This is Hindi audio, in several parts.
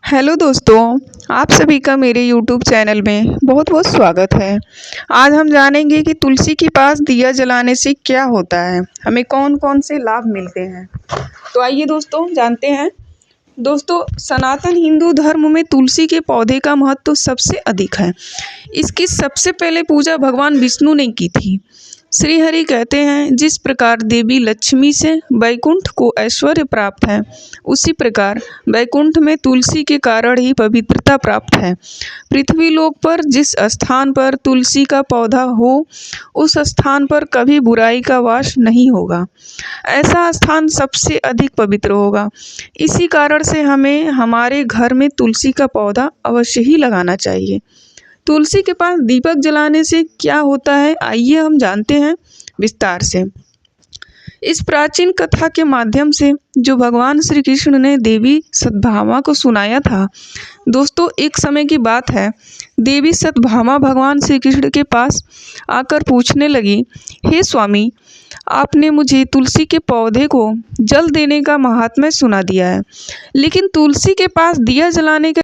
हेलो दोस्तों, आप सभी का मेरे यूट्यूब चैनल में बहुत बहुत स्वागत है। आज हम जानेंगे कि तुलसी के पास दिया जलाने से क्या होता है, हमें कौन कौन से लाभ मिलते हैं। तो आइए दोस्तों जानते हैं। दोस्तों, सनातन हिंदू धर्म में तुलसी के पौधे का महत्व सबसे अधिक है। इसकी सबसे पहले पूजा भगवान विष्णु ने की थी। श्री हरि कहते हैं, जिस प्रकार देवी लक्ष्मी से वैकुंठ को ऐश्वर्य प्राप्त है, उसी प्रकार वैकुंठ में तुलसी के कारण ही पवित्रता प्राप्त है। पृथ्वी लोक पर जिस स्थान पर तुलसी का पौधा हो, उस स्थान पर कभी बुराई का वास नहीं होगा। ऐसा स्थान सबसे अधिक पवित्र होगा। इसी कारण से हमें हमारे घर में तुलसी का पौधा अवश्य ही लगाना चाहिए। तुलसी के पास दीपक जलाने से क्या होता है, आइए हम जानते हैं विस्तार से। इस प्राचीन कथा के माध्यम से जो भगवान श्री कृष्ण ने देवी सत्यभामा को सुनाया था। दोस्तों, एक समय की बात है, देवी सत्यभामा भगवान श्री कृष्ण के पास आकर पूछने लगी, हे स्वामी, आपने मुझे तुलसी के पौधे को जल देने का महात्म्य सुना दिया है, लेकिन तुलसी के पास दिया जलाने का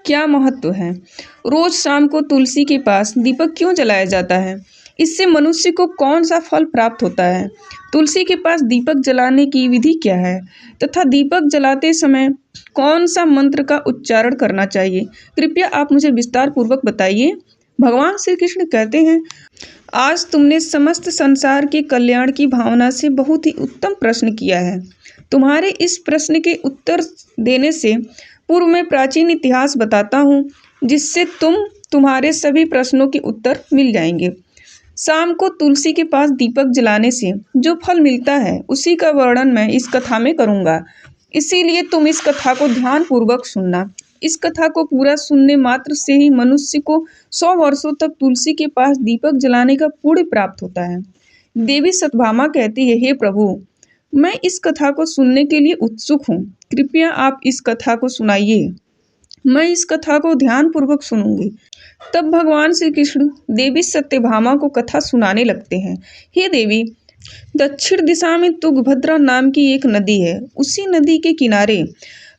क्या महत्व है? रोज शाम को तुलसी के पास दीपक क्यों जलाया जाता है? इससे मनुष्य को कौन सा फल प्राप्त होता है? तुलसी के पास दीपक जलाने की विधि क्या है तथा दीपक जलाते समय कौन सा मंत्र का उच्चारण करना चाहिए? कृपया आप मुझे विस्तार पूर्वक बताइए। भगवान श्री कृष्ण कहते हैं, आज तुमने समस्त संसार के कल्याण की भावना से बहुत ही उत्तम प्रश्न किया है। तुम्हारे इस प्रश्न के उत्तर देने से पूर्व में प्राचीन इतिहास बताता हूँ, जिससे तुम्हारे सभी प्रश्नों के उत्तर मिल जाएंगे। शाम को तुलसी के पास दीपक जलाने से जो फल मिलता है, उसी का वर्णन मैं इस कथा में करूँगा। इसीलिए तुम इस कथा को ध्यान पूर्वक सुनना। इस कथा को पूरा सुनने मात्र से ही मनुष्य को 100 वर्षों तक तुलसी के पास दीपक जलाने का पुण्य प्राप्त होता है। देवी सत्यभामा कहती है, हे प्रभु, मैं इस कथा को सुनने के लिए उत्सुक हूँ। कृपया आप इस कथा को सुनाइए। मैं इस कथा को ध्यान पूर्वक सुनूंगी। तब भगवान श्री कृष्ण देवी सत्यभामा को कथा सुनाने लगते हैं। हे देवी, दक्षिण दिशा में तुंगभद्रा नाम की एक नदी है। उसी नदी के किनारे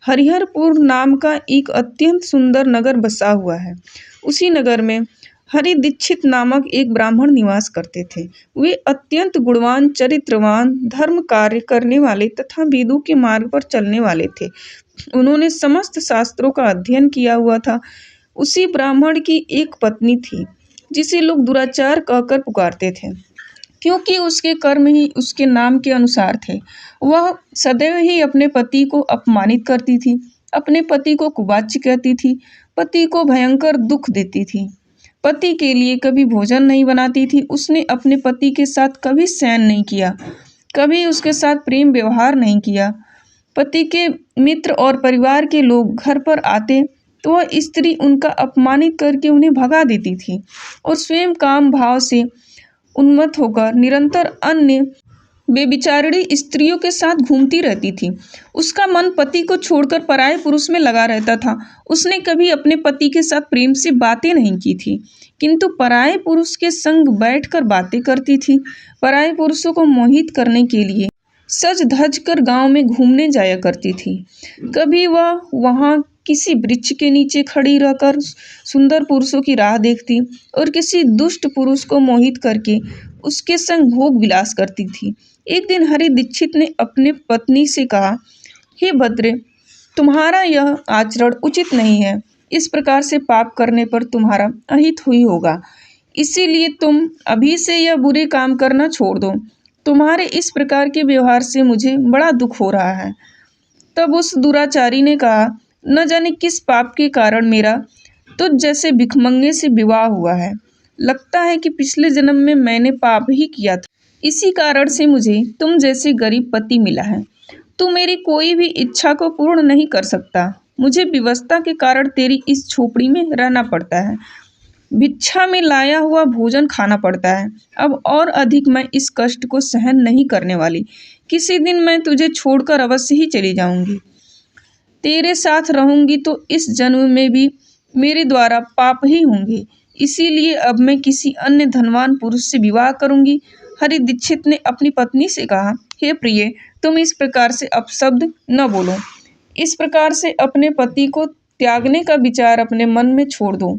हरिहरपुर नाम का एक अत्यंत सुंदर नगर बसा हुआ है। उसी नगर में हरि दीक्षित नामक एक ब्राह्मण निवास करते थे। वे अत्यंत गुणवान, चरित्रवान, धर्म कार्य करने वाले तथा वेदों के मार्ग पर चलने वाले थे। उन्होंने समस्त शास्त्रों का अध्ययन किया हुआ था। उसी ब्राह्मण की एक पत्नी थी, जिसे लोग दुराचार कहकर पुकारते थे, क्योंकि उसके कर्म ही उसके नाम के अनुसार थे। वह सदैव ही अपने पति को अपमानित करती थी, अपने पति को कुवाच्य कहती थी, पति को भयंकर दुख देती थी, पति के लिए कभी भोजन नहीं बनाती थी। उसने अपने पति के साथ कभी शयन नहीं किया, कभी उसके साथ प्रेम व्यवहार नहीं किया। पति के मित्र और परिवार के लोग घर पर आते तो वह स्त्री उनका अपमानित करके उन्हें भगा देती थी और स्वयं काम भाव से उन्मत्त होकर निरंतर अन्य बेविचारिणी स्त्रियों के साथ घूमती रहती थी। उसका मन पति को छोड़कर पराये पुरुष में लगा रहता था। उसने कभी अपने पति के साथ प्रेम से बातें नहीं की थी, किंतु पराये पुरुष के संग बैठकर बातें करती थी। पराये पुरुषों को मोहित करने के लिए सज धज कर गाँव में घूमने जाया करती थी। कभी वह वहाँ किसी वृक्ष के नीचे खड़ी रहकर सुंदर पुरुषों की राह देखती और किसी दुष्ट पुरुष को मोहित करके उसके संग भोग विलास करती थी। एक दिन हरि दीक्षित ने अपने पत्नी से कहा, हे भद्रे, तुम्हारा यह आचरण उचित नहीं है। इस प्रकार से पाप करने पर तुम्हारा अहित ही होगा। इसीलिए तुम अभी से यह बुरे काम करना छोड़ दो। तुम्हारे इस प्रकार के व्यवहार से मुझे बड़ा दुख हो रहा है। तब उस दुराचारी ने कहा, न जाने किस पाप के कारण मेरा तुझ जैसे भिखमंगे से विवाह हुआ है। लगता है कि पिछले जन्म में मैंने पाप ही किया था। इसी कारण से मुझे तुम जैसे गरीब पति मिला है। तू मेरी कोई भी इच्छा को पूर्ण नहीं कर सकता। मुझे विवशता के कारण तेरी इस झोपड़ी में रहना पड़ता है। भिक्षा में लाया हुआ भोजन खाना पड़ता है। अब और अधिक मैं इस कष्ट को सहन नहीं करने वाली। किसी दिन मैं तुझे छोड़कर अवश्य ही चली जाऊंगी। तेरे साथ रहूंगी तो इस जन्म में भी मेरे द्वारा पाप ही होंगे। इसीलिए अब मैं किसी अन्य धनवान पुरुष से विवाह करूंगी। हरि दीक्षित ने अपनी पत्नी से कहा, हे प्रिय, तुम इस प्रकार से अपशब्द न बोलो। इस प्रकार से अपने पति को त्यागने का विचार अपने मन में छोड़ दो।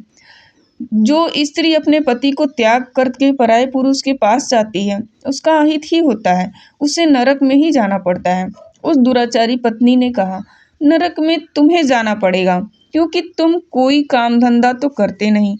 जो स्त्री अपने पति को त्याग करके पराये पुरुष के पास जाती है, उसका अहित ही होता है, उसे नरक में ही जाना पड़ता है। उस दुराचारी पत्नी ने कहा, नरक में तुम्हें जाना पड़ेगा, क्योंकि तुम कोई काम धंधा तो करते नहीं,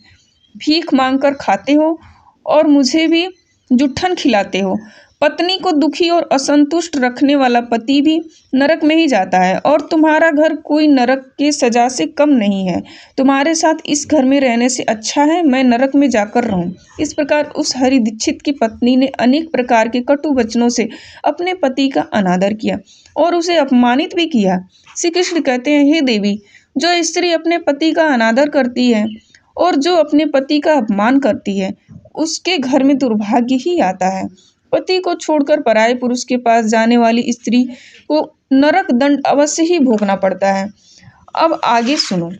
भीख मांगकर खाते हो और मुझे भी जुट्ठन खिलाते हो। पत्नी को दुखी और असंतुष्ट रखने वाला पति भी नरक में ही जाता है, और तुम्हारा घर कोई नरक के सजा से कम नहीं है। तुम्हारे साथ इस घर में रहने से अच्छा है मैं नरक में जाकर रहूं। इस प्रकार उस हरि दीक्षित की पत्नी ने अनेक प्रकार के कटु वचनों से अपने पति का अनादर किया और उसे अपमानित भी किया। श्री कृष्ण कहते हैं, हे देवी, जो स्त्री अपने पति का अनादर करती है और जो अपने पति का अपमान करती है, उसके घर में दुर्भाग्य ही आता है। पति को छोड़कर पराये पुरुष के पास जाने वाली स्त्री को नरक दंड अवश्य ही भोगना पड़ता है। अब आगे सुनो,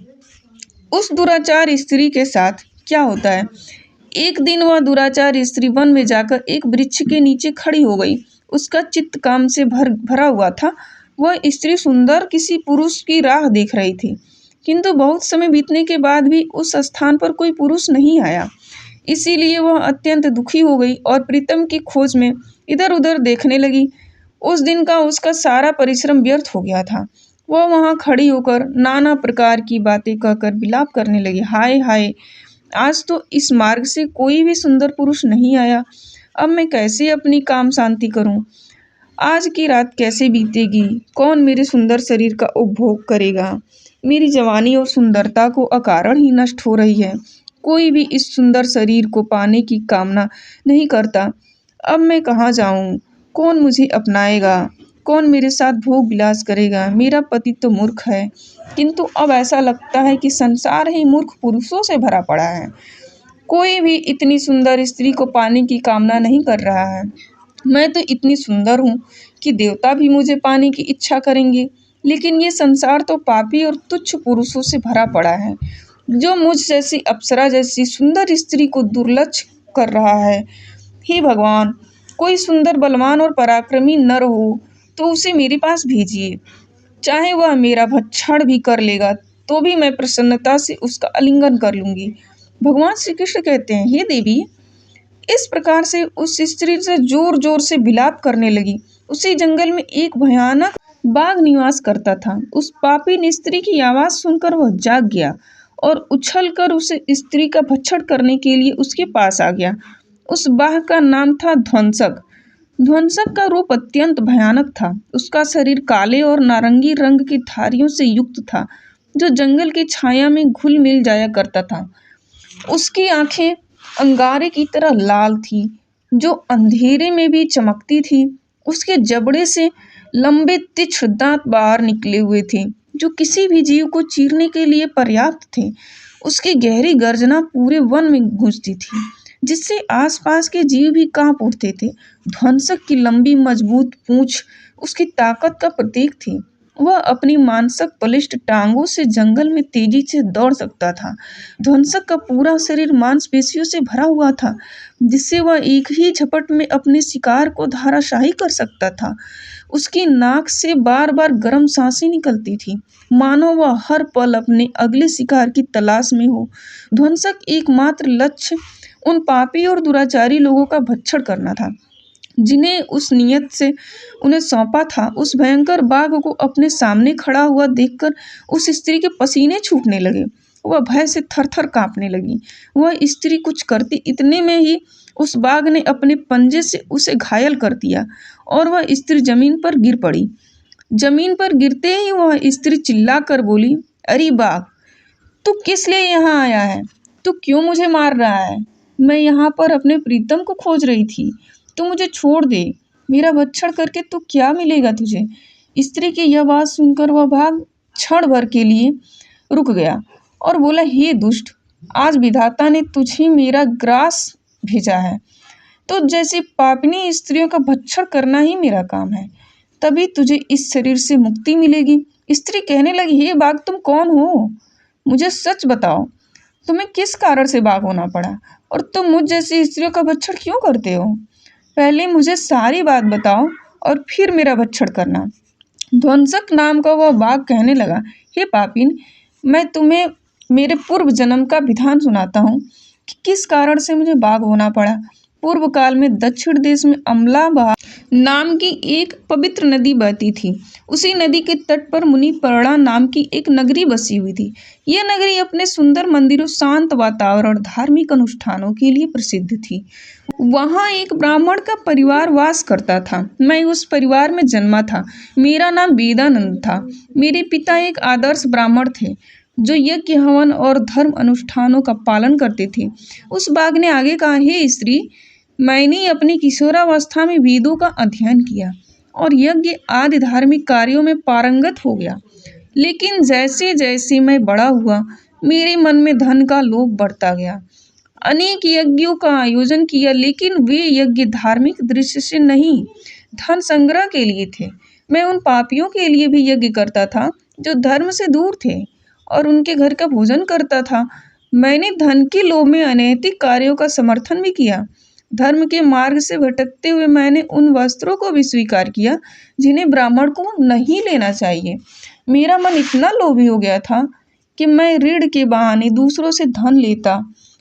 उस दुराचार स्त्री के साथ क्या होता है। एक दिन वह दुराचार स्त्री वन में जाकर एक वृक्ष के नीचे खड़ी हो गई। उसका चित्त काम से भरा हुआ था। वह स्त्री सुंदर किसी पुरुष की राह देख रही थी, किंतु बहुत समय बीतने के बाद भी उस स्थान पर कोई पुरुष नहीं आया। इसीलिए वह अत्यंत दुखी हो गई और प्रीतम की खोज में इधर उधर देखने लगी। उस दिन का उसका सारा परिश्रम व्यर्थ हो गया था। वह वहां खड़ी होकर नाना प्रकार की बातें कहकर विलाप करने लगी। हाय हाय, आज तो इस मार्ग से कोई भी सुंदर पुरुष नहीं आया। अब मैं कैसे अपनी काम शांति करूं? आज की रात कैसे बीतेगी? कौन मेरे सुंदर शरीर का उपभोग करेगा? मेरी जवानी और सुंदरता को अकारण ही नष्ट हो रही है। कोई भी इस सुंदर शरीर को पाने की कामना नहीं करता। अब मैं कहाँ जाऊं? कौन मुझे अपनाएगा? कौन मेरे साथ भोग विलास करेगा? मेरा पति तो मूर्ख है, किंतु अब ऐसा लगता है कि संसार ही मूर्ख पुरुषों से भरा पड़ा है। कोई भी इतनी सुंदर स्त्री को पाने की कामना नहीं कर रहा है। मैं तो इतनी सुंदर हूँ कि देवता भी मुझे पाने की इच्छा करेंगे, लेकिन ये संसार तो पापी और तुच्छ पुरुषों से भरा पड़ा है, जो मुझ जैसी अप्सरा जैसी सुंदर स्त्री को दुर्लक्ष कर रहा है। हे भगवान, कोई सुंदर बलवान और पराक्रमी नर हो तो उसे मेरे पास भेजिए। चाहे वह मेरा भक्षण भी कर लेगा तो भी मैं प्रसन्नता से उसका आलिंगन कर लूंगी। भगवान श्री कृष्ण कहते हैं, हे देवी, इस प्रकार से उस स्त्री से जोर जोर से विलाप करने लगी। उसी जंगल में एक भयानक बाघ निवास करता था। उस पापी स्त्री की आवाज सुनकर वह जाग गया और उछलकर उस स्त्री का भक्षण करने के लिए उसके पास आ गया। उस बाघ का नाम था ध्वंसक। ध्वंसक का रूप अत्यंत भयानक था। उसका शरीर काले और नारंगी रंग की धारियों से युक्त था, जो जंगल की छाया में घुल मिल जाया करता था। उसकी आंखें अंगारे की तरह लाल थी, जो अंधेरे में भी चमकती थी। उसके जबड़े से लंबे तीक्ष्ण दांत बाहर निकले हुए थे, जो किसी भी जीव को चीरने के लिए पर्याप्त थे। उसकी गहरी गर्जना पूरे वन में गूंजती थी, जिससे आसपास के जीव भी कांप उठते थे। ध्वंसक की लंबी मजबूत पूंछ उसकी ताकत का प्रतीक थी। वह अपनी मांसक बलिष्ठ टांगों से जंगल में तेजी से दौड़ सकता था। ध्वंसक का पूरा शरीर मांसपेशियों से भरा हुआ था, जिससे वह एक ही झपट में अपने शिकार को धराशायी कर सकता था। उसकी नाक से बार बार गर्म सांसें निकलती थी, मानो वह हर पल अपने अगले शिकार की तलाश में हो। ध्वंसक एकमात्र लक्ष्य उन पापी और दुराचारी लोगों का भक्षण करना था, जिन्हें उस नियत से उन्हें सौंपा था। उस भयंकर बाघ को अपने सामने खड़ा हुआ देखकर उस स्त्री के पसीने छूटने लगे। वह भय से थरथर कांपने लगी। वह स्त्री कुछ करती इतने में ही उस बाघ ने अपने पंजे से उसे घायल कर दिया और वह स्त्री जमीन पर गिर पड़ी। जमीन पर गिरते ही वह स्त्री चिल्लाकर बोली, अरे बाघ, तू किस लिए यहाँ आया है? तू क्यों मुझे मार रहा है? मैं यहाँ पर अपने प्रीतम को खोज रही थी। तू मुझे छोड़ दे। मेरा भक्षण करके तू क्या मिलेगा तुझे? स्त्री की यह बात सुनकर वह बाघ क्षण भर के लिए रुक गया और बोला, हे दुष्ट, आज विधाता ने तुझे मेरा ग्रास भेजा है। तो जैसी पापिनी स्त्रियों का भक्षण करना ही मेरा काम है, तभी तुझे इस शरीर से मुक्ति मिलेगी। स्त्री कहने लगी, हे बाघ, तुम कौन हो? मुझे सच बताओ, तुम्हें किस कारण से बाघ होना पड़ा और तुम मुझ जैसी स्त्रियों का भक्षण क्यों करते हो? पहले मुझे सारी बात बताओ और फिर मेरा भक्षण करना। ध्वंसक नाम का वह बाघ कहने लगा, हे पापिन, मैं तुम्हें मेरे पूर्व जन्म का विधान सुनाता हूँ कि किस कारण से मुझे बाघ होना पड़ा। पूर्व काल में दक्षिण देश में अमला नाम की एक पवित्र नदी बहती थी। उसी नदी के तट पर मुनि पर्णा नाम की एक नगरी बसी हुई थी। यह नगरी अपने सुंदर मंदिरों, शांत वातावरण, धार्मिक अनुष्ठानों के लिए प्रसिद्ध थी। वहाँ एक ब्राह्मण का परिवार वास करता था। मैं उस परिवार में जन्मा था। मेरा नाम वेदानंद था। मेरे पिता एक आदर्श ब्राह्मण थे जो यज्ञ, हवन और धर्म अनुष्ठानों का पालन करते थे। उस बाघ ने आगे कहा, हे स्त्री, मैंने अपनी किशोरावस्था में वेदों का अध्ययन किया और यज्ञ आदि धार्मिक कार्यों में पारंगत हो गया। लेकिन जैसे जैसे मैं बड़ा हुआ, मेरे मन में धन का लोभ बढ़ता गया। अनेक यज्ञों का आयोजन किया, लेकिन वे यज्ञ धार्मिक दृश्य से नहीं, धन संग्रह के लिए थे। मैं उन पापियों के लिए भी यज्ञ करता था जो धर्म से दूर थे और उनके घर का भोजन करता था। मैंने धन के लोभ में अनैतिक कार्यों का समर्थन भी किया। धर्म के मार्ग से भटकते हुए मैंने उन वस्त्रों को भी स्वीकार किया जिन्हें ब्राह्मण को नहीं लेना चाहिए। मेरा मन इतना लोभी हो गया था कि मैं ऋण के बहाने दूसरों से धन लेता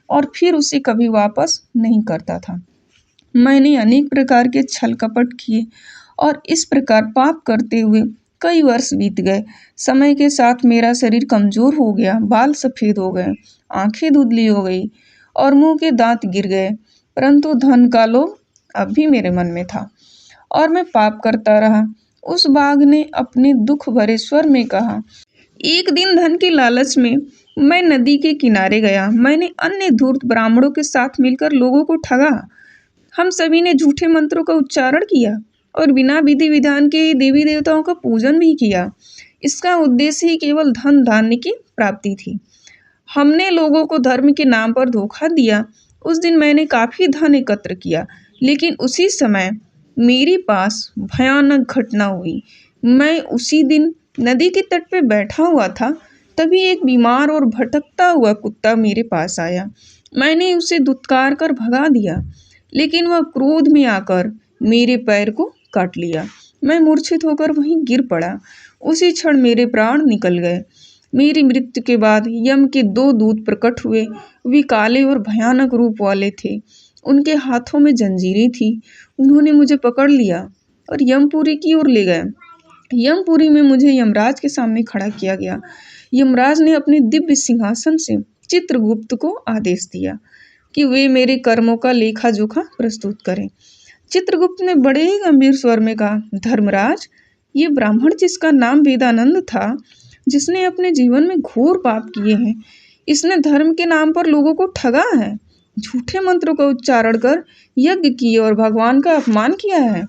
और फिर उसे कभी वापस नहीं करता था। मैंने अनेक प्रकार के छल कपट किए और इस प्रकार पाप करते हुए कई वर्ष बीत गए। समय के साथ मेरा शरीर कमजोर हो गया, बाल सफेद हो गए, आंखें धुंधली हो गई और मुंह के दांत गिर गए। परंतु धन का लोभ अब भी मेरे मन में था और मैं पाप करता रहा। उस बाघ ने अपने दुख भरे स्वर में कहा, एक दिन धन के लालच में मैं नदी के किनारे गया। मैंने अन्य धूर्त ब्राह्मणों के साथ मिलकर लोगों को ठगा। हम सभी ने झूठे मंत्रों का उच्चारण किया और बिना विधि विधान के ही देवी देवताओं का पूजन भी किया। इसका उद्देश्य ही केवल धन धान्य की प्राप्ति थी। हमने लोगों को धर्म के नाम पर धोखा दिया। उस दिन मैंने काफी धन एकत्र किया, लेकिन उसी समय मेरे पास भयानक घटना हुई। मैं उसी दिन नदी के तट पर बैठा हुआ था, तभी एक बीमार और भटकता हुआ कुत्ता मेरे पास आया। मैंने उसे धुतकार कर भगा दिया, लेकिन वह क्रोध में आकर मेरे पैर को काट लिया। मैं मूर्छित होकर वहीं गिर पड़ा। उसी क्षण मेरे प्राण निकल गए। मेरी मृत्यु के बाद यम के 2 दूत प्रकट हुए। वे काले और भयानक रूप वाले थे। उनके हाथों में जंजीरें थी। उन्होंने मुझे पकड़ लिया और यमपुरी की ओर ले गए। यमपुरी में मुझे यमराज के सामने खड़ा किया गया। यमराज ने अपने दिव्य सिंहासन से चित्रगुप्त को आदेश दिया कि वे मेरे कर्मों का लेखा जोखा प्रस्तुत करें। चित्रगुप्त ने बड़े ही गंभीर स्वर में कहा, धर्मराज, ये ब्राह्मण जिसका नाम वेदानंद था, जिसने अपने जीवन में घोर पाप किए हैं, इसने धर्म के नाम पर लोगों को ठगा है, झूठे मंत्रों का उच्चारण कर यज्ञ किए और भगवान का अपमान किया है।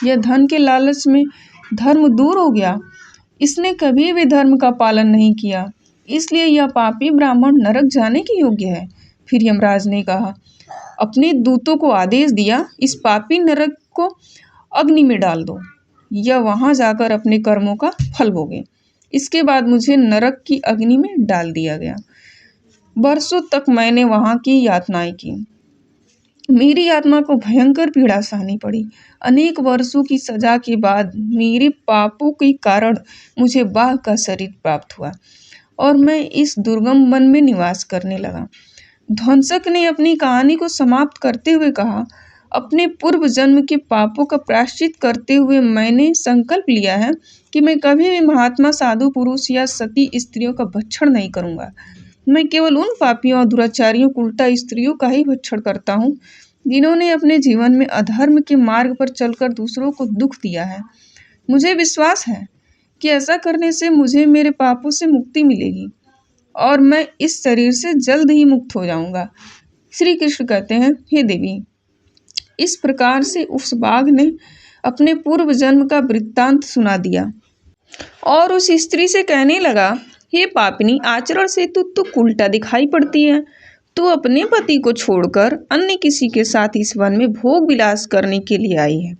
यह धन के लालच में धर्म दूर हो गया। इसने कभी भी धर्म का पालन नहीं किया, इसलिए यह पापी ब्राह्मण नरक जाने के योग्य है। फिर यमराज ने कहा, अपने दूतों को आदेश दिया, इस पापी नरक को अग्नि में डाल दो। यह वहां जाकर अपने कर्मों का फल भोगे। इसके बाद मुझे नरक की अग्नि में डाल दिया गया। वर्षों तक मैंने वहां की यातनाएं की। मेरी आत्मा को भयंकर पीड़ा सहनी पड़ी। अनेक वर्षों की सजा के बाद मेरे पापों के कारण मुझे बाघ का शरीर प्राप्त हुआ और मैं इस दुर्गम वन में निवास करने लगा। ध्वंसक ने अपनी कहानी को समाप्त करते हुए कहा, अपने पूर्व जन्म के पापों का प्रायश्चित करते हुए मैंने संकल्प लिया है कि मैं कभी भी महात्मा, साधु पुरुष या सती स्त्रियों का भक्षण नहीं करूंगा। मैं केवल उन पापियों और दुराचारियों, उल्टा स्त्रियों का ही भक्षण करता हूँ जिन्होंने अपने जीवन में अधर्म के मार्ग पर चलकर दूसरों को दुख दिया है। मुझे विश्वास है कि ऐसा करने से मुझे मेरे पापों से मुक्ति मिलेगी और मैं इस शरीर से जल्द ही मुक्त हो जाऊंगा। श्री कृष्ण कहते हैं, हे देवी, इस प्रकार से उस बाघ ने अपने पूर्व जन्म का वृत्तांत सुना दिया और उस स्त्री से कहने लगा, हे पापिनी, आचरण से तू उल्टा दिखाई पड़ती है। तू अपने पति को छोड़कर अन्य किसी के साथ इस वन में भोग विलास करने के लिए आई है,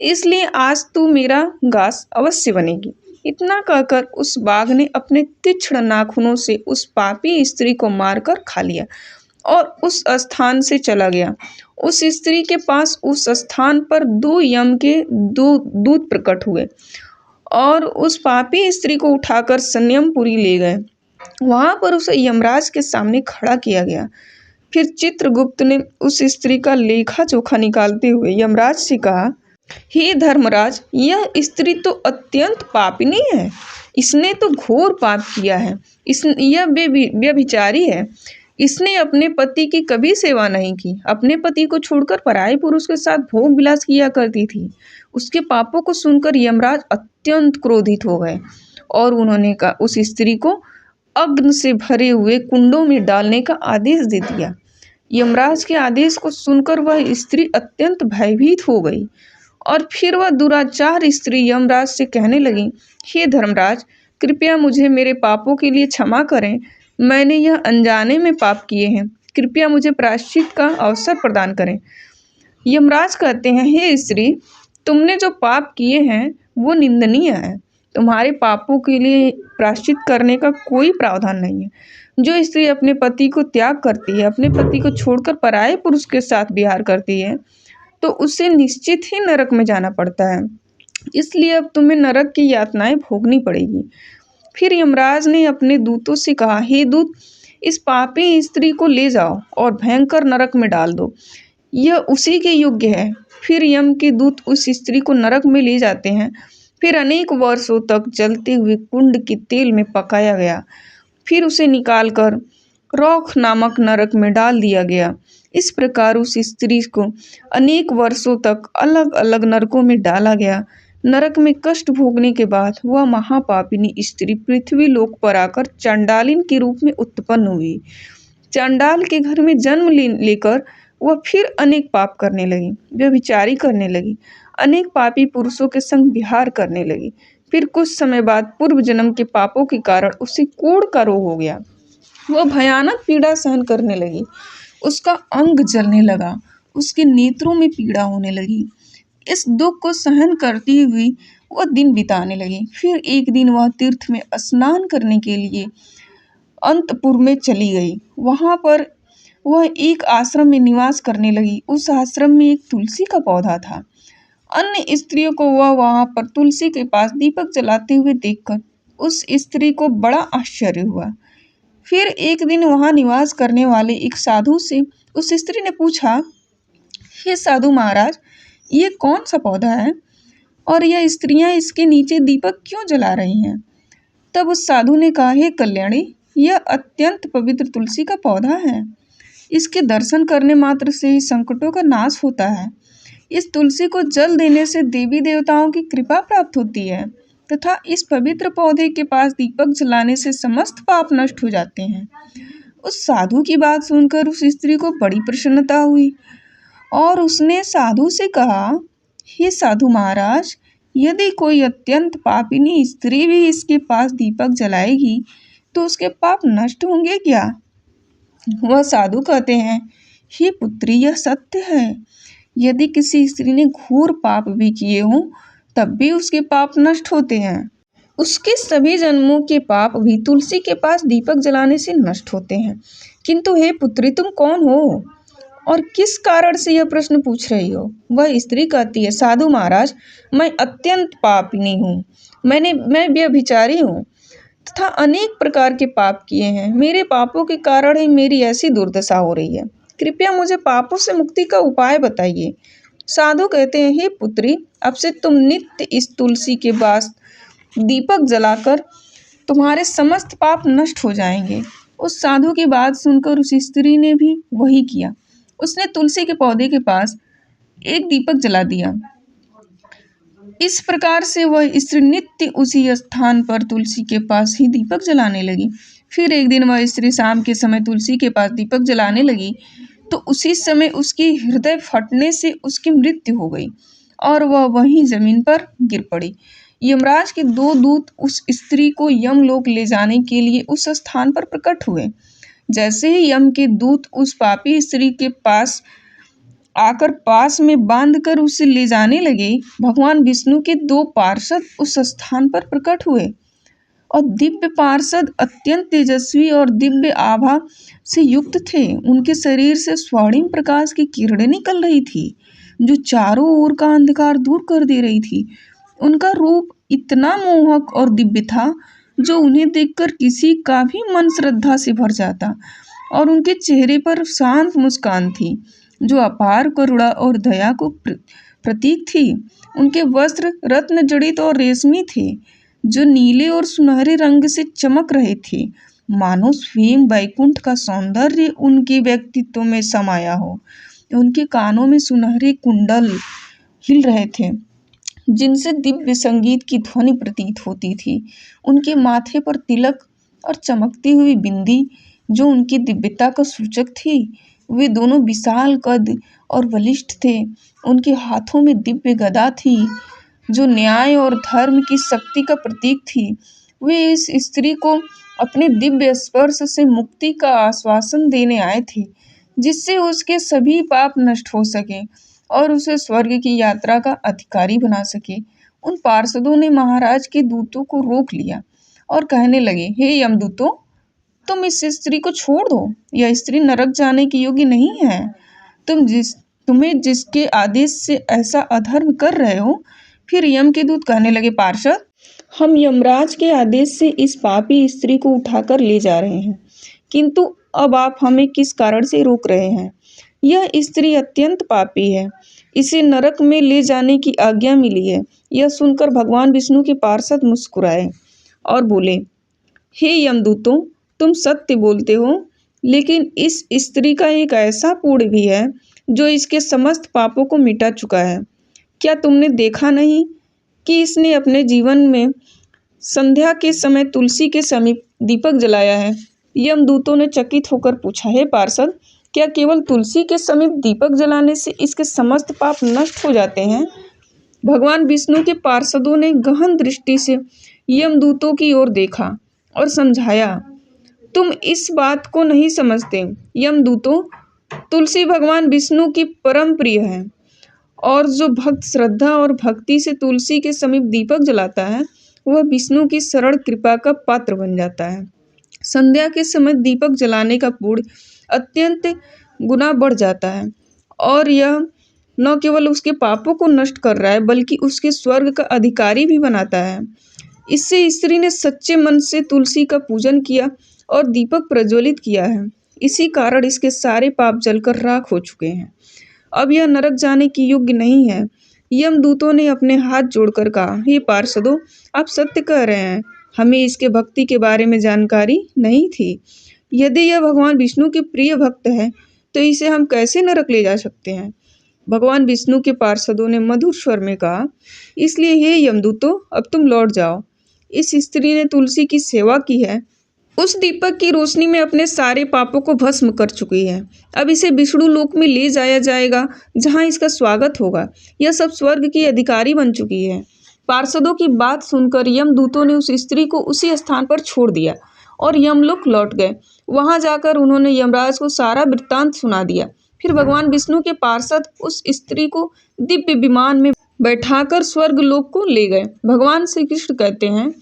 इसलिए आज तू मेरा घास अवश्य बनेगी। इतना कहकर उस बाघ ने अपने तीक्ष्ण नाखूनों से उस पापी स्त्री को मारकर खा लिया और उस स्थान से चला गया। उस स्त्री के पास उस स्थान पर 2 यम के 2 दूत प्रकट हुए और उस पापी स्त्री को उठाकर संयमपुरी ले गए। वहां पर उसे यमराज के सामने खड़ा किया गया। फिर चित्रगुप्त ने उस स्त्री का लेखा जोखा निकालते हुए यमराज से कहा, हे धर्मराज, यह स्त्री तो अत्यंत पापिनी है। इसने तो घोर पाप किया है। यह व्यभिचारी है। इसने अपने पति की कभी सेवा नहीं की। अपने पति को छोड़कर पराये पुरुष के साथ भोग विलास किया करती थी। उसके पापों को सुनकर यमराज अत्यंत क्रोधित हो गए और उन्होंने उस स्त्री को अग्नि से भरे हुए कुंडों में डालने का आदेश दे दिया। यमराज के आदेश को सुनकर वह स्त्री अत्यंत भयभीत हो गई और फिर वह दुराचार स्त्री यमराज से कहने लगी, हे धर्मराज, कृपया मुझे मेरे पापों के लिए क्षमा करें। मैंने यह अनजाने में पाप किए हैं। कृपया मुझे प्रायश्चित का अवसर प्रदान करें। यमराज कहते हैं, हे स्त्री, तुमने जो पाप किए हैं वो निंदनीय है। तुम्हारे पापों के लिए प्रायश्चित करने का कोई प्रावधान नहीं है। जो स्त्री अपने पति को त्याग करती है, अपने पति को छोड़कर पराये पुरुष के साथ विहार करती है, तो उसे निश्चित ही नरक में जाना पड़ता है। इसलिए अब तुम्हें नरक की यातनाएं भोगनी पड़ेगी। फिर यमराज ने अपने दूतों से कहा, हे दूत, इस पापी स्त्री को ले जाओ और भयंकर नरक में डाल दो। यह उसी के योग्य है। फिर यम के दूत उस स्त्री को नरक में ले जाते हैं। फिर अनेक वर्षों तक जलते हुए कुंड के तेल में पकाया गया। फिर उसे निकालकर रौख नामक नरक में डाल दिया गया। इस प्रकार उस स्त्री को अनेक वर्षों तक अलग अलग नरकों में डाला गया। नरक में कष्ट भोगने के बाद वह महापापिनी स्त्री पृथ्वी लोक पर आकर चांडालिन के रूप में उत्पन्न हुई। चांडाल के घर में जन्म लेकर वह फिर अनेक पाप करने लगी, व्यभिचारी करने लगी, अनेक पापी पुरुषों के संग विहार करने लगी। फिर कुछ समय बाद पूर्व जन्म के पापों के कारण उसे कोढ़ का रोग हो गया। वह भयानक पीड़ा सहन करने लगी। उसका अंग जलने लगा, उसके नेत्रों में पीड़ा होने लगी। इस दुख को सहन करती हुई वह दिन बिताने लगी। फिर एक दिन वह तीर्थ में स्नान करने के लिए अंतपुर में चली गई। वहां पर वह एक आश्रम में निवास करने लगी। उस आश्रम में एक तुलसी का पौधा था। अन्य स्त्रियों को वह वहां पर तुलसी के पास दीपक जलाते हुए देखकर उस स्त्री को बड़ा आश्चर्य हुआ। फिर एक दिन वहां निवास करने वाले एक साधु से उस स्त्री ने पूछा, हे साधु महाराज, ये कौन सा पौधा है और यह स्त्रियां इसके नीचे दीपक क्यों जला रही हैं? तब उस साधु ने कहा, हे कल्याणी, यह अत्यंत पवित्र तुलसी का पौधा है। इसके दर्शन करने मात्र से ही संकटों का नाश होता है। इस तुलसी को जल देने से देवी देवताओं की कृपा प्राप्त होती है तथा इस पवित्र पौधे के पास दीपक जलाने से समस्त पाप नष्ट हो जाते हैं। उस साधु की बात सुनकर उस स्त्री को बड़ी प्रसन्नता हुई और उसने साधु से कहा, हे साधु महाराज, यदि कोई अत्यंत पापिनी स्त्री भी इसके पास दीपक जलाएगी तो उसके पाप नष्ट होंगे क्या? वह साधु कहते हैं, हे पुत्री, यह सत्य है। यदि किसी स्त्री ने घोर पाप भी किए हों तब भी उसके पाप नष्ट होते हैं। उसके सभी जन्मों के पाप भी तुलसी के पास दीपक जलाने से नष्ट होते हैं। किंतु हे पुत्री, तुम कौन हो और किस कारण से यह प्रश्न पूछ रही हो? वह स्त्री कहती है, साधु महाराज, मैं अत्यंत पापिनी हूँ। मैं व्यभिचारी हूँ तथा अनेक प्रकार के पाप किए हैं। मेरे पापों के कारण ही मेरी ऐसी दुर्दशा हो रही है। कृपया मुझे पापों से मुक्ति का उपाय बताइए। साधु कहते हैं, हे पुत्री, अब से तुम नित्य इस तुलसी के पास दीपक जलाकर तुम्हारे समस्त पाप नष्ट हो जाएंगे। उस साधु की बात सुनकर उस स्त्री ने भी वही किया। उसने तुलसी के पौधे के पास एक दीपक जला दिया। इस प्रकार से वह स्त्री नित्य उसी स्थान पर तुलसी के पास ही दीपक जलाने लगी। फिर एक दिन वह स्त्री शाम के समय तुलसी के पास दीपक जलाने लगी तो उसी समय उसकी हृदय फटने से उसकी मृत्यु हो गई और वह वहीं जमीन पर गिर पड़ी। यमराज के दो दूत उस स्त्री को यमलोक ले जाने के लिए उस स्थान पर प्रकट हुए। जैसे ही यम के दूत उस पापी स्त्री के पास आकर पास में बांधकर उसे ले जाने लगे, भगवान विष्णु के दो पार्षद उस स्थान पर प्रकट हुए और दिव्य पार्षद अत्यंत तेजस्वी और दिव्य आभा से युक्त थे। उनके शरीर से स्वर्णिम प्रकाश की किरणें निकल रही थी जो चारों ओर का अंधकार दूर कर दे रही थी। उनका रूप इतना मोहक और दिव्य था जो उन्हें देखकर किसी का भी मन श्रद्धा से भर जाता। और उनके चेहरे पर शांत मुस्कान थी जो अपार करुणा और दया को प्रतीक थी। उनके वस्त्र रत्न जड़ित और रेशमी थे जो नीले और सुनहरे रंग से चमक रहे थे, मानो स्वयं वैकुंठ का सौंदर्य उनके व्यक्तित्व में समाया हो। उनके कानों में सुनहरे कुंडल हिल रहे थे जिनसे दिव्य संगीत की ध्वनि प्रतीत होती थी। उनके माथे पर तिलक और चमकती हुई बिंदी जो उनकी दिव्यता का सूचक थी। वे दोनों विशाल कद और बलिष्ठ थे। उनके हाथों में दिव्य गदा थी जो न्याय और धर्म की शक्ति का प्रतीक थी। वे इस स्त्री को अपने दिव्य स्पर्श से मुक्ति का आश्वासन देने आए थे, जिससे उसके सभी पाप नष्ट हो सके और उसे स्वर्ग की यात्रा का अधिकारी बना सके। उन पार्षदों ने महाराज के दूतों को रोक लिया और कहने लगे, हे यमदूतों, तुम इस स्त्री को छोड़ दो। यह स्त्री नरक जाने की योग्य नहीं है। तुम्हें जिसके आदेश से ऐसा अधर्म कर रहे हो। फिर यम के दूत कहने लगे, पार्षद, हम यमराज के आदेश से इस पापी स्त्री को उठाकर ले जा रहे हैं, किंतु अब आप हमें किस कारण से रोक रहे हैं? यह स्त्री अत्यंत पापी है, इसे नरक में ले जाने की आज्ञा मिली है। यह सुनकर भगवान विष्णु के पार्षद मुस्कुराए और बोले, हे यमदूतों, तुम सत्य बोलते हो, लेकिन इस स्त्री का एक ऐसा पुण्य भी है जो इसके समस्त पापों को मिटा चुका है। क्या तुमने देखा नहीं कि इसने अपने जीवन में संध्या के समय तुलसी के समीप दीपक जलाया है? यमदूतों ने चकित होकर पूछा, हे पार्षद, क्या केवल तुलसी के समीप दीपक जलाने से इसके समस्त पाप नष्ट हो जाते हैं? भगवान विष्णु के पार्षदों ने गहन दृष्टि से यमदूतों की ओर देखा और समझाया, तुम इस बात को नहीं समझते। यमदूतों, तुलसी भगवान विष्णु की परम प्रिय है और जो भक्त श्रद्धा और भक्ति से तुलसी के समीप दीपक जलाता है वह विष्णु की शरण कृपा का पात्र बन जाता है। संध्या के समय दीपक जलाने का पुण्य अत्यंत गुना बढ़ जाता है और यह न केवल उसके पापों को नष्ट कर रहा है बल्कि उसके स्वर्ग का अधिकारी भी बनाता है। इससे स्त्री ने सच्चे मन से तुलसी का पूजन किया और दीपक प्रज्वलित किया है। इसी कारण इसके सारे पाप जलकर राख हो चुके हैं। अब यह नरक जाने की योग्य नहीं है। यमदूतों ने अपने हाथ जोड़कर कहा, हे पार्षदों, आप सत्य कह रहे हैं। हमें इसके भक्ति के बारे में जानकारी नहीं थी। यदि यह भगवान विष्णु के प्रिय भक्त है तो इसे हम कैसे नरक ले जा सकते हैं? भगवान विष्णु के पार्षदों ने मधुर स्वर में कहा, इसलिए हे यमदूतों, अब तुम लौट जाओ। इस स्त्री ने तुलसी की सेवा की है, उस दीपक की रोशनी में अपने सारे पापों को भस्म कर चुकी है। अब इसे विष्णु लोक में ले जाया जाएगा जहां इसका स्वागत होगा। यह सब स्वर्ग की अधिकारी बन चुकी है। पार्षदों की बात सुनकर यमदूतों ने उस स्त्री को उसी स्थान पर छोड़ दिया और यमलोक लौट गए। वहां जाकर उन्होंने यमराज को सारा वृत्तांत सुना दिया। फिर भगवान विष्णु के पार्षद उस स्त्री को दिव्य विमान में बैठाकर स्वर्ग लोक को ले गए। भगवान श्री कृष्ण कहते हैं,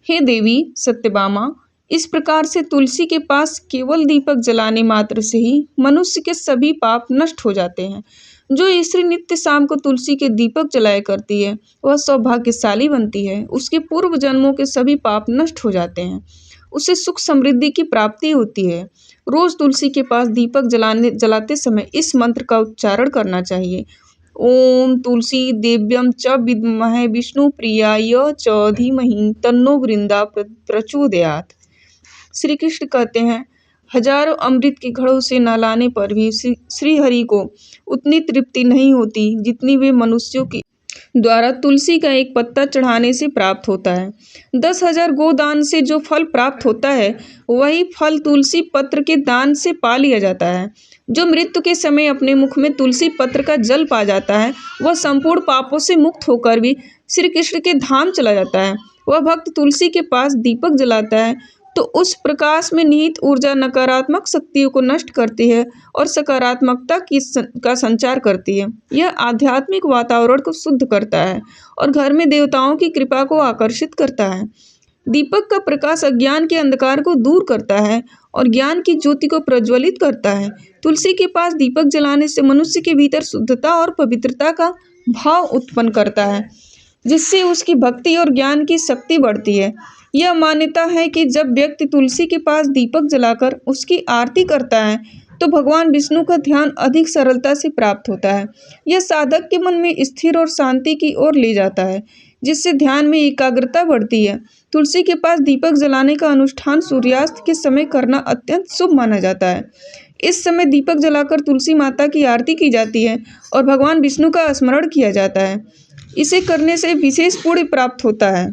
हे देवी सत्यभामा, इस प्रकार से तुलसी के पास केवल दीपक जलाने मात्र से ही मनुष्य के सभी पाप नष्ट हो जाते हैं। जो स्त्री नित्य शाम को तुलसी के दीपक जलाया करती है वह सौभाग्यशाली बनती है। उसके पूर्व जन्मों के सभी पाप नष्ट हो जाते हैं। उसे सुख समृद्धि की प्राप्ति होती है। रोज तुलसी के पास दीपक जलाते समय इस मंत्र का उच्चारण करना चाहिए, ओम तुलसी देव्यम च विद्महे विष्णु प्रियाय च धीमहि तन्नो वृंदा प्रचोदयात्। श्री कृष्ण कहते हैं, हजारों अमृत के घड़ों से नहलाने पर भी श्री हरि को उतनी तृप्ति नहीं होती जितनी वे मनुष्यों की द्वारा तुलसी का एक पत्ता चढ़ाने से प्राप्त होता है। 10,000 गोदान से जो फल प्राप्त होता है वही फल तुलसी पत्र के दान से पा लिया जाता है। जो मृत्यु के समय अपने मुख में तुलसी पत्र का जल पा जाता है वह संपूर्ण पापों से मुक्त होकर भी श्री कृष्ण के धाम चला जाता है। वह भक्त तुलसी के पास दीपक जलाता है तो उस प्रकाश में निहित ऊर्जा नकारात्मक शक्तियों को नष्ट करती है और सकारात्मकता का संचार करती है। यह आध्यात्मिक वातावरण को शुद्ध करता है और घर में देवताओं की कृपा को आकर्षित करता है। दीपक का प्रकाश अज्ञान के अंधकार को दूर करता है और ज्ञान की ज्योति को प्रज्वलित करता है। तुलसी के पास दीपक जलाने से मनुष्य के भीतर शुद्धता और पवित्रता का भाव उत्पन्न करता है, जिससे उसकी भक्ति और ज्ञान की शक्ति बढ़ती है। यह मान्यता है कि जब व्यक्ति तुलसी के पास दीपक जलाकर उसकी आरती करता है तो भगवान विष्णु का ध्यान अधिक सरलता से प्राप्त होता है। यह साधक के मन में स्थिर और शांति की ओर ले जाता है, जिससे ध्यान में एकाग्रता बढ़ती है। तुलसी के पास दीपक जलाने का अनुष्ठान सूर्यास्त के समय करना अत्यंत शुभ माना जाता है। इस समय दीपक जलाकर तुलसी माता की आरती की जाती है और भगवान विष्णु का स्मरण किया जाता है। इसे करने से विशेष पुण्य प्राप्त होता है।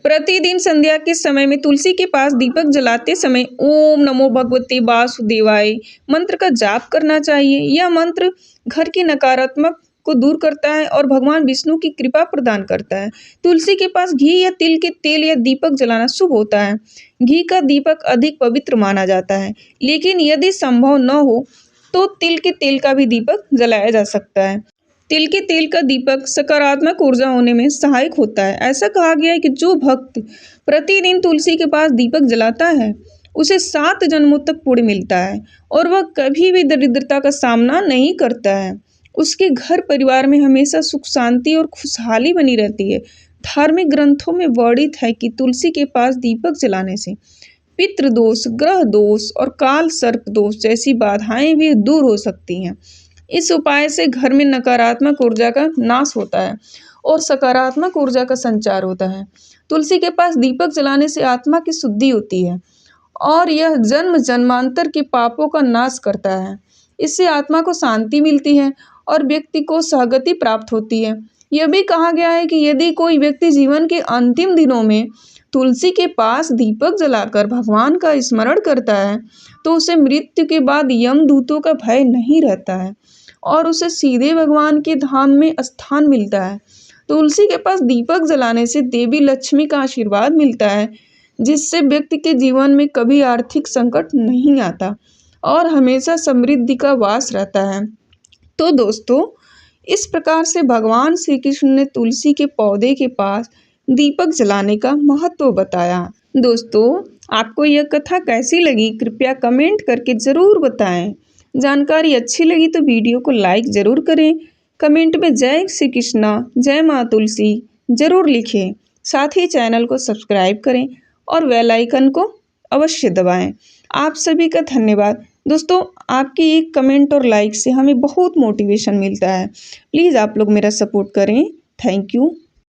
प्रतिदिन संध्या के समय में तुलसी के पास दीपक जलाते समय ओम नमो भगवते वासुदेवाय मंत्र का जाप करना चाहिए। यह मंत्र घर की नकारात्मक को दूर करता है और भगवान विष्णु की कृपा प्रदान करता है। तुलसी के पास घी या तिल के तेल या दीपक जलाना शुभ होता है। घी का दीपक अधिक पवित्र माना जाता है, लेकिन यदि संभव न हो तो तिल के तेल का भी दीपक जलाया जा सकता है। तिल के तेल का दीपक सकारात्मक ऊर्जा होने में सहायक होता है। ऐसा कहा गया है कि जो भक्त प्रतिदिन तुलसी के पास दीपक जलाता है उसे 7 जन्मों तक पुण्य मिलता है और वह कभी भी दरिद्रता का सामना नहीं करता है। उसके घर परिवार में हमेशा सुख शांति और खुशहाली बनी रहती है। धार्मिक ग्रंथों में वर्णित है कि तुलसी के पास दीपक जलाने से पितृदोष, ग्रह दोष और काल सर्प दोष जैसी बाधाएं भी दूर हो सकती हैं। इस उपाय से घर में नकारात्मक ऊर्जा का नाश होता है और सकारात्मक ऊर्जा का संचार होता है। तुलसी के पास दीपक जलाने से आत्मा की शुद्धि होती है और यह जन्म जन्मांतर के पापों का नाश करता है। इससे आत्मा को शांति मिलती है और व्यक्ति को सद्गति प्राप्त होती है। यह भी कहा गया है कि यदि कोई व्यक्ति जीवन के अंतिम दिनों में तुलसी के पास दीपक जलाकर भगवान का स्मरण करता है तो उसे मृत्यु के बाद यमदूतों का भय नहीं रहता है और उसे सीधे भगवान के धाम में स्थान मिलता है। तुलसी के पास दीपक जलाने से देवी लक्ष्मी का आशीर्वाद मिलता है, जिससे व्यक्ति के जीवन में कभी आर्थिक संकट नहीं आता और हमेशा समृद्धि का वास रहता है। तो दोस्तों, इस प्रकार से भगवान श्री कृष्ण ने तुलसी के पौधे के पास दीपक जलाने का महत्व बताया। दोस्तों, आपको यह कथा कैसी लगी कृपया कमेंट करके ज़रूर बताएं। जानकारी अच्छी लगी तो वीडियो को लाइक ज़रूर करें। कमेंट में जय श्री कृष्णा, जय माँ तुलसी ज़रूर लिखें। साथ ही चैनल को सब्सक्राइब करें और बेल आइकन को अवश्य दबाएं। आप सभी का धन्यवाद। दोस्तों, आपकी एक कमेंट और लाइक से हमें बहुत मोटिवेशन मिलता है। प्लीज़ आप लोग मेरा सपोर्ट करें। Thank you.